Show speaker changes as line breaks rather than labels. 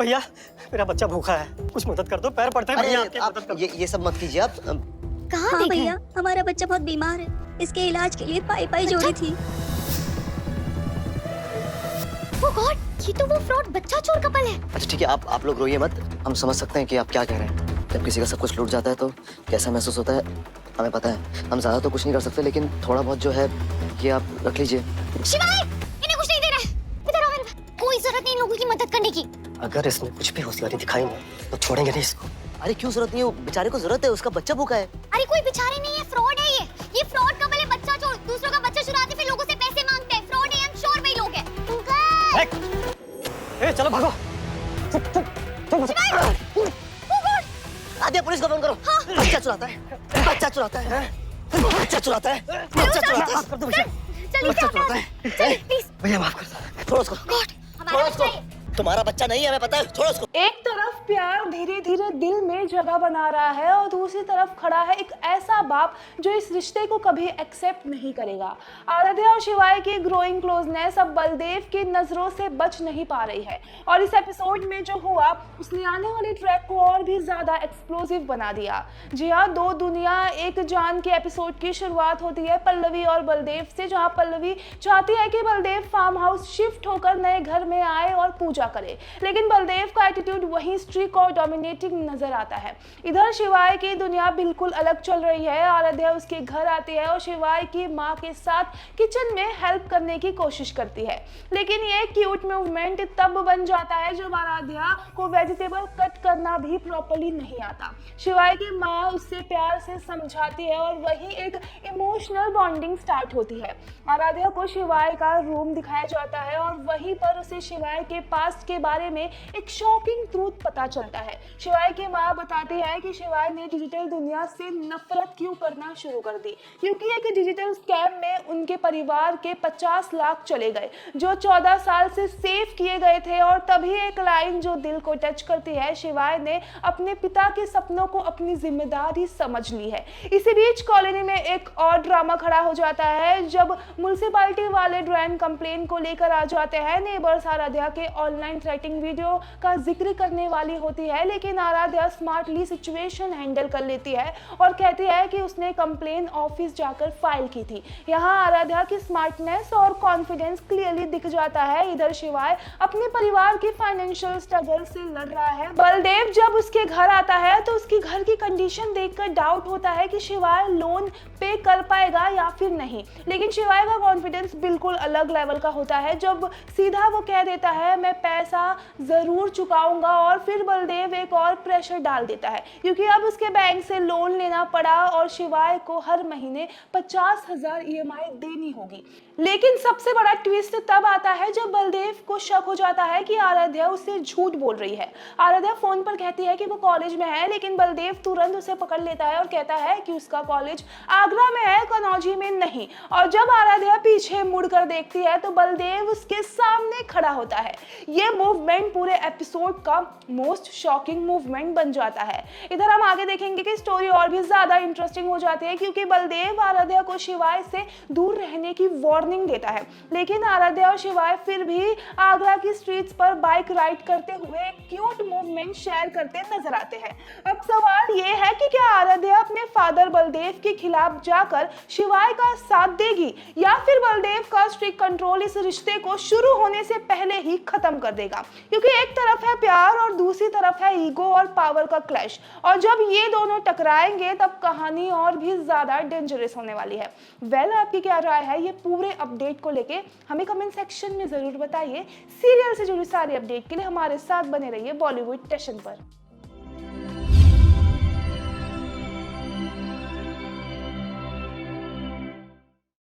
भैया मेरा बच्चा भूखा है, कुछ मदद कर दो, पैर पड़ते हैं भैया आपके, मदद कर दो।
ये सब मत कीजिए आप।
कहाँ
हाँ
देखा
भैया,
है?
हमारा बच्चा बहुत बीमार है, इसके इलाज के लिए पाई जोड़ी थी।
ओ गॉड, ये तो वो फ्रॉड बच्चा चोर कपल है।
अच्छा ठीक है, आप लोग रोइए मत, हम समझ सकते हैं कि आप क्या कह रहे हैं। जब किसी का सब कुछ लूट जाता है तो कैसा महसूस होता है हमें पता है। हम ज्यादा तो कुछ नहीं कर सकते, लेकिन थोड़ा बहुत जो है ये आप रख लीजिए।
शिवाय, इन्हें कुछ नहीं दे रहा है। इधर आओ मेरे पास। कोई जरूरत नहीं लोगों की मदद करने की।
अगर इसने कुछ भी होशियारी दिखाई ना तो छोड़ेंगे नहीं इसको।
अरे क्यों जरूरत नहीं है, बेचारे को जरूरत है, उसका बच्चा भूखा है।
अरे कोई बेचारे नहीं है, फ्रॉड है ये फ्रॉड कपल है। बच्चा चोर, दूसरों का बच्चा चुराते फिर लोगों से पैसे मांगते हैं। फ्रॉड है, आई एम श्योर वही लोग हैं।
ए, चलो भागो।
आदिया, पुलिस को फोन करो। बच्चा चुराता है, बच्चा चुराता है, बच्चा चुराता है, बच्चा चुराता है।
जल्दी से
चुराता है।
चलिए प्लीज।
भैया माफ कर दो।
छोड़ो उसको,
गॉड,
छोड़ो
हमारा
उसको।
बच्चा है।
तुम्हारा बच्चा नहीं है, हमें पता है, छोड़ो उसको।
एक तरफ प्यार धीरे धीरे दिल में जगह बना रहा है और दूसरी तरफ खड़ा है एक ऐसा बाप जो इस रिश्ते को कभी एक्सेप्ट नहीं करेगा। आराध्या और शिवाय की ग्रोइंग क्लोजनेस अब बलदेव की नजरों से बच नहीं पा रही है और इस एपिसोड में जो हुआ उसने आने वाले ट्रैक को और भी ज्यादा एक्सप्लोसिव बना दिया। जी हाँ, दो दुनिया एक जान के एपिसोड की शुरुआत होती है पल्लवी और बलदेव से, जहाँ पल्लवी चाहती है कि बलदेव फार्म हाउस शिफ्ट होकर नए घर में आए और पूजा करे, लेकिन बलदेव का एटीट्यूड वहीं स्ट्रिक्ट और डोमिनेटिंग नजर आता है। इधर शिवाय की दुनिया बिल्कुल अलग चल रही है। आराध्या उसके घर आती है और शिवाय की माँ के साथ किचन में हेल्प करने की कोशिश करती है, लेकिन ये क्यूट मूवमेंट तब बन जाता है जब आराध्या को वेजिटेबल कट करना भी प्रॉपर्ली नहीं आता। शिवाय की माँ उससे प्यार से समझाती है और वही एक इमोशनल बॉन्डिंग स्टार्ट होती है। आराध्या को शिवाय का रूम दिखाया जाता है और वहीं पर उसे शिवाय के पास्ट के बारे में एक शॉकिंग ट्रूथ पता चलता है। शिवाय की माँ बताती है कि शिवाय ने डिजिटल दुनिया से नफरत क्यों करना शुरू कर दी, क्योंकि एक डिजिटल स्कैम में उनके परिवार के 50 लाख चले गए जो 14 साल से सेव किए गए थे। और तभी एक लाइन जो दिल को टच करती है, शिवाय ने अपने पिता के सपनों को अपनी जिम्मेदारी समझ ली है। इसी बीच कॉलोनी में एक और ड्रामा खड़ा हो जाता है जब म्युनिसिपैलिटी वाले ड्रेन कंप्लेन को लेकर आ जाते हैं। नेबर्स आराध्या के ऑनलाइन थ्रेटिंग वीडियो का जिक्र करने वाली होती है, लेकिन आराध्या स्मार्टली सिचुएशन हैंडल कर लेती है और कहती है कि उसने कंप्लेन ऑफिस जाकर फाइल की थी। यहाँ आराध्या की स्मार्टनेस और कॉन्फिडेंस क्लियरली दिख जाता है। इधर शिवाय अपने परिवार की फाइनेंशियल स्ट्रगल से लड़ रहा है। बलदेव जब उसके घर आता है तो उसकी घर की कंडीशन देखकर डाउट होता है कि शिवाय लोन पे कर पाएगा या फिर नहीं, लेकिन शिवाय का कॉन्फिडेंस बिल्कुल अलग लेवल का होता है जब सीधा वो कह देता है मैं पैसा जरूर चुकाऊंगा। और फिर बलदेव एक और प्रेशर डाल देता है क्योंकि अब उसके बैंक से लोन लेना पड़ा और शिवाय को हर महीने 50,000 EMI देनी होगी। लेकिन सबसे बड़ा ट्विस्ट तब आता है जब बलदेव को शक हो जाता है कि आराध्या उससे झूठ बोल रही है। आराध्या फोन पर कहती है कि वो कॉलेज में है, लेकिन बलदेव तुरंत उसे पकड़ लेता है और कहता है कि उसका कॉलेज आगरा में है, कनौजी में नहीं। और जब आराध्या पीछे मुड़कर देखती है तो बलदेव उसके सामने खड़ा होता है। ये मूवमेंट पूरे एपिसोड का मोस्ट शॉकिंग मूवमेंट बन जाता है। इधर हम आगे देखेंगे कि स्टोरी और भी ज्यादा इंटरेस्टिंग हो जाती है क्योंकि बलदेव आराध्या को शिवाय से दूर रहने की वार्निंग देता है, लेकिन आराध्या और शिवाय फिर भी आगरा की स्ट्रीट्स पर बाइक राइड करते हुए एक क्यूट मूवमेंट शेयर करते नजर आते हैं। अब सवाल ये है कि क्या आराध्या अपने फादर बलदेव के खिलाफ जाकर शिवाय का साथ देगी या फिर बलदेव का स्ट्रिक्ट कंट्रोल इस रिश्ते को शुरू होने से पहले ही खत्म कर देगा, क्योंकि एक तरफ है प्यार और दूसरी तरफ है ईगो और पावर का क्लैश। और जब ये दोनों टकराएंगे तब कहानी और भी ज्यादा डेंजरस होने वाली है। आपकी क्या राय है ये पूरे अपडेट को लेके हमें कमेंट सेक्शन में जरूर बताइए। सीरियल से जुड़ी सारी अपडेट के लिए हमारे साथ बने रहिए बॉलीवुड स्टेशन पर।